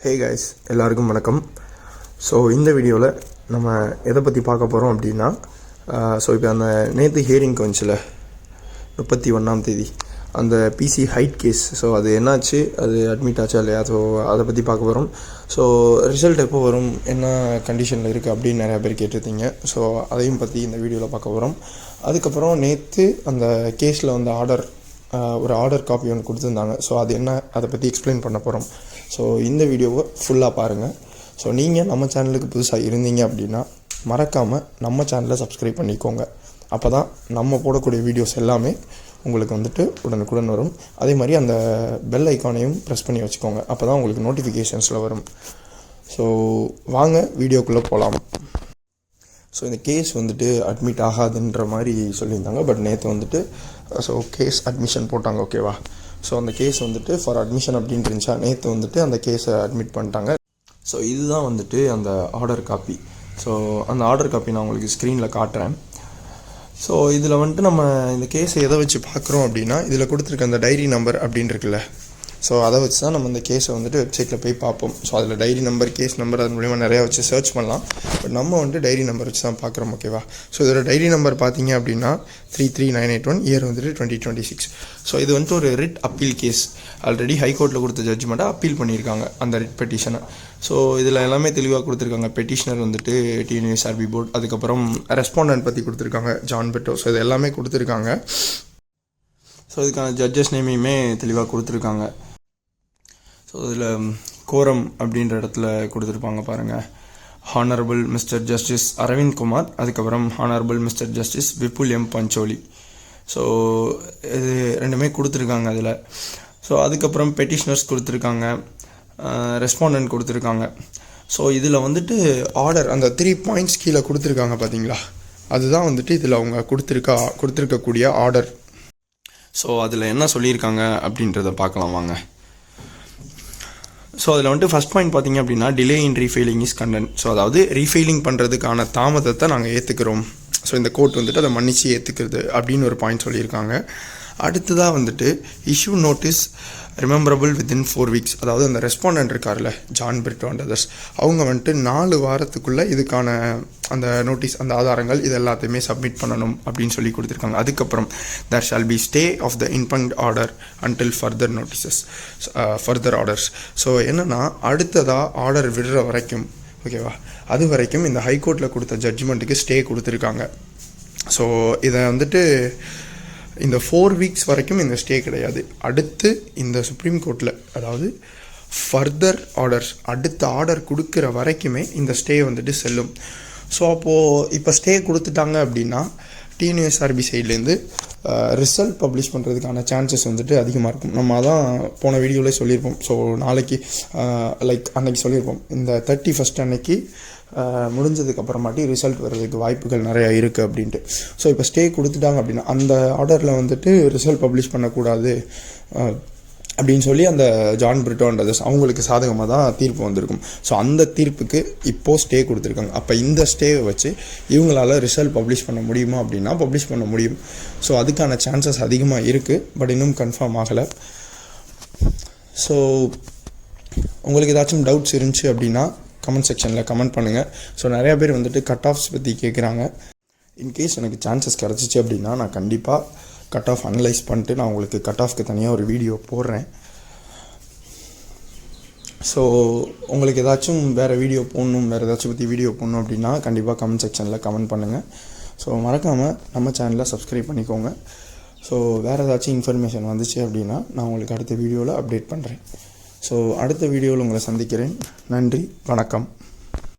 Hey guys, எல்லாருக்கும் வணக்கம். So இந்த வீடியோவில் நம்ம எதை பற்றி பார்க்க போகிறோம் அப்படின்னா, இப்போ அந்த நேற்று ஹியரிங்க்கு வந்துச்சுல 31ஆம் தேதி அந்த பிசி ஹைட் கேஸ். ஸோ அது என்னாச்சு, அது அட்மிட் ஆச்சா இல்லையா, ஸோ அதை பற்றி பார்க்க போகிறோம். ஸோ ரிசல்ட் எப்போ வரும், என்ன கண்டிஷனில் இருக்குது அப்படின்னு நிறையா பேர் கேட்டிருந்தீங்க. ஸோ அதையும் பற்றி இந்த வீடியோவில் பார்க்க போகிறோம். அதுக்கப்புறம் நேற்று அந்த கேஸில் வந்து ஒரு ஆர்டர் காப்பி ஒன்று கொடுத்துருந்தாங்க. ஸோ அது என்ன, அதை பற்றி எக்ஸ்பிளைன் பண்ண போகிறோம். ஸோ இந்த வீடியோவை ஃபுல்லாக பாருங்கள். ஸோ நீங்கள் நம்ம சேனலுக்கு புதுசாக இருந்தீங்க அப்படின்னா மறக்காமல் நம்ம சேனலை சப்ஸ்கிரைப் பண்ணிக்கோங்க. அப்போ தான் நம்ம போடக்கூடிய வீடியோஸ் எல்லாமே உங்களுக்கு வந்துட்டு உடனுக்குடன் வரும். அதே மாதிரி அந்த பெல் ஐக்கானையும் ப்ரெஸ் பண்ணி வச்சுக்கோங்க. அப்போ தான் உங்களுக்கு நோட்டிஃபிகேஷன்ஸில் வரும். ஸோ வாங்க வீடியோக்குள்ளே போகலாம். ஸோ இந்த கேஸ் வந்துட்டு அட்மிட் ஆகாதுன்ற மாதிரி சொல்லியிருந்தாங்க. பட் நேற்று வந்துட்டு கேஸ் அட்மிஷன் போட்டாங்க. ஓகேவா? ஸோ அந்த கேஸ் வந்துட்டு ஃபார் அட்மிஷன் அப்படின்ட்டு இருந்துச்சா, நேற்று வந்துட்டு அந்த கேஸை அட்மிட் பண்ணிட்டாங்க. ஸோ இதுதான் வந்துட்டு அந்த ஆர்டர் காப்பி. ஸோ அந்த ஆர்டர் காப்பி நான் உங்களுக்கு ஸ்க்ரீனில் காட்டுறேன். ஸோ இதில் வந்துட்டு நம்ம இந்த கேஸை எதை வச்சு பார்க்குறோம் அப்படின்னா, இதில் கொடுத்துருக்க அந்த டைரி நம்பர் அப்படின்னு இருக்குல்ல, ஸோ அதை வச்சு தான் நம்ம இந்த கேஸை வந்துட்டு வெப்சைட்டில் போய் பார்ப்போம். ஸோ அதில் டைரி நம்பர், கேஸ் நம்பர், அது மூலிமா நிறையா வச்சு சர்ச் பண்ணலாம். பட் நம்ம வந்துட்டு டைரி நம்பர் வச்சு தான் பார்க்குறோம். ஓகேவா? ஸோ இதோட டைரி நம்பர் பார்த்தீங்க அப்படின்னா 33981, இயர் வந்துட்டு 2026. ஸோ இது வந்துட்டு ஒரு ரிட் அப்பீல் கேஸ். ஆல்ரெடி ஹைகோர்ட்டில் கொடுத்த ஜட்ஜ்மெண்ட்டை அப்பீல் பண்ணியிருக்காங்க அந்த ரிட் பெட்டிஷனை. ஸோ இதில் எல்லாமே தெளிவாக கொடுத்துருக்காங்க. பெட்டிஷனர் வந்துட்டு டிஎன்யூஎஸ்ஆர்பி போர்டு, அதுக்கப்புறம் ரெஸ்பாண்டன்ட் பற்றி கொடுத்துருக்காங்க, ஜான் பெட்டோ. ஸோ இது எல்லாமே கொடுத்துருக்காங்க. ஸோ இதுக்கான ஜட்ஜஸ் நேமையுமே தெளிவாக கொடுத்துருக்காங்க. ஸோ இதில் கோரம் அப்படின்ற இடத்துல கொடுத்துருப்பாங்க பாருங்கள். Honourable mister justice Aravind Kumar, அதுக்கப்புறம் honourable mister justice Vipul M Pancholi. So இது ரெண்டுமே கொடுத்துருக்காங்க அதில். ஸோ அதுக்கப்புறம் பெட்டிஷனர்ஸ் கொடுத்துருக்காங்க, ரெஸ்பாண்டன்ட் கொடுத்துருக்காங்க. ஸோ இதில் வந்துட்டு ஆர்டர் அந்த 3 பாயிண்ட்ஸ் கீழே கொடுத்துருக்காங்க பார்த்தீங்களா, அதுதான் வந்துட்டு இதில் அவங்க கொடுத்துருக்கக்கூடிய ஆர்டர். ஸோ அதில் என்ன சொல்லியிருக்காங்க அப்படின்றத பார்க்கலாம் வாங்க. ஸோ அதில் வந்துட்டு ஃபஸ்ட் பாயிண்ட் பார்த்தீங்க அப்படின்னா, delay in refiling is condoned. So அதாவது ரீஃபைலிங் பண்ணுறதுக்கான தாமதத்தை நாங்கள் ஏற்றுக்கிறோம். ஸோ இந்த கோர்ட் வந்துட்டு அதை மன்னிச்சு ஏற்றுக்கிறது அப்படின்னு ஒரு பாயிண்ட் சொல்லியிருக்காங்க. அடுத்ததாக வந்துட்டு issue notice rememberable within 4 weeks. அதாவது அந்த ரெஸ்பாண்டன்ட் இருக்கார்ல, ஜான் பிரிட்டோ அண்ட் அதர்ஸ், அவங்க வந்துட்டு 4 வாரத்துக்குள்ளே இதுக்கான அந்த நோட்டீஸ், அந்த ஆதாரங்கள் இது எல்லாத்தையுமே சப்மிட் பண்ணணும் அப்படின்னு சொல்லி கொடுத்துருக்காங்க. அதுக்கப்புறம் there shall be stay of the impugned order until further orders. So என்னென்னா, அடுத்ததாக ஆர்டர் விடுற வரைக்கும், ஓகேவா, அது வரைக்கும் இந்த ஹைகோர்ட்டில் கொடுத்த ஜட்ஜ்மெண்ட்டுக்கு ஸ்டே கொடுத்துருக்காங்க. ஸோ இதை வந்துட்டு இந்த 4 வீக்ஸ் வரைக்கும் இந்த ஸ்டே கிடையாது. அடுத்து இந்த சுப்ரீம் கோர்ட்டில், அதாவது ஃபர்தர் ஆர்டர்ஸ், அடுத்த ஆர்டர் கொடுக்குற வரைக்குமே இந்த ஸ்டே வந்துட்டு செல்லும். ஸோ அப்போது இப்போ ஸ்டே கொடுத்துட்டாங்க அப்படின்னா டிஎன்யூஎஸ்ஆர்பி சைட்லேருந்து ரிசல்ட் பப்ளிஷ் பண்ணுறதுக்கான சான்சஸ் வந்துட்டு அதிகமாக இருக்கும். நம்ம அதான் போன வீடியோவில் சொல்லியிருப்போம். ஸோ நாளைக்கு அன்னைக்கு சொல்லியிருப்போம், இந்த 31st அன்னைக்கு முடிஞ்சதுக்கப்புறமாட்டி ரிசல்ட் வர்றதுக்கு வாய்ப்புகள் நிறையா இருக்குது அப்படின்ட்டு. ஸோ இப்போ ஸ்டே கொடுத்துட்டாங்க அப்படின்னா அந்த ஆர்டரில் வந்துட்டு ரிசல்ட் பப்ளிஷ் பண்ணக்கூடாது அப்படின்னு சொல்லி அந்த ஜான் பிரிட்டோ அண்ட் அதர்ஸ் அவங்களுக்கு சாதகமாக தான் தீர்ப்பு வந்திருக்கும். ஸோ அந்த தீர்ப்புக்கு இப்போது ஸ்டே கொடுத்துருக்காங்க. அப்போ இந்த ஸ்டேவை வச்சு இவங்களால் ரிசல்ட் பப்ளிஷ் பண்ண முடியுமா அப்படின்னா பப்ளிஷ் பண்ண முடியும். ஸோ அதுக்கான சான்சஸ் அதிகமாக இருக்குது. பட் இன்னும் கன்ஃபார்ம் ஆகலை. ஸோ உங்களுக்கு ஏதாச்சும் டவுட்ஸ் இருந்துச்சு அப்படின்னா கமெண்ட் செக்ஷனில் கமெண்ட் பண்ணுங்கள். ஸோ நிறையா பேர் வந்துட்டு கட் ஆஃப்ஸ் பற்றி கேட்குறாங்க. இன்கேஸ் எனக்கு சான்சஸ் கிடச்சிச்சு அப்படின்னா நான் கண்டிப்பாக கட் ஆஃப் அனலைஸ் பண்ணிட்டு நான் உங்களுக்கு கட் ஆஃப்க்கு தனியாக ஒரு வீடியோ போடுறேன். ஸோ உங்களுக்கு ஏதாச்சும் வேறு வீடியோ போடணும், வேறு ஏதாச்சும் பற்றி வீடியோ போடணும் அப்படின்னா கண்டிப்பாக கமெண்ட் செக்ஷனில் கமெண்ட் பண்ணுங்கள். ஸோ மறக்காமல் நம்ம சேனலை சப்ஸ்கிரைப் பண்ணிக்கோங்க. ஸோ வேறு ஏதாச்சும் இன்ஃபர்மேஷன் வந்துச்சு அப்படின்னா நான் உங்களுக்கு அடுத்த வீடியோவில் அப்டேட் பண்ணுறேன். ஸோ அடுத்த வீடியோவில் உங்களை சந்திக்கிறேன். நன்றி, வணக்கம்.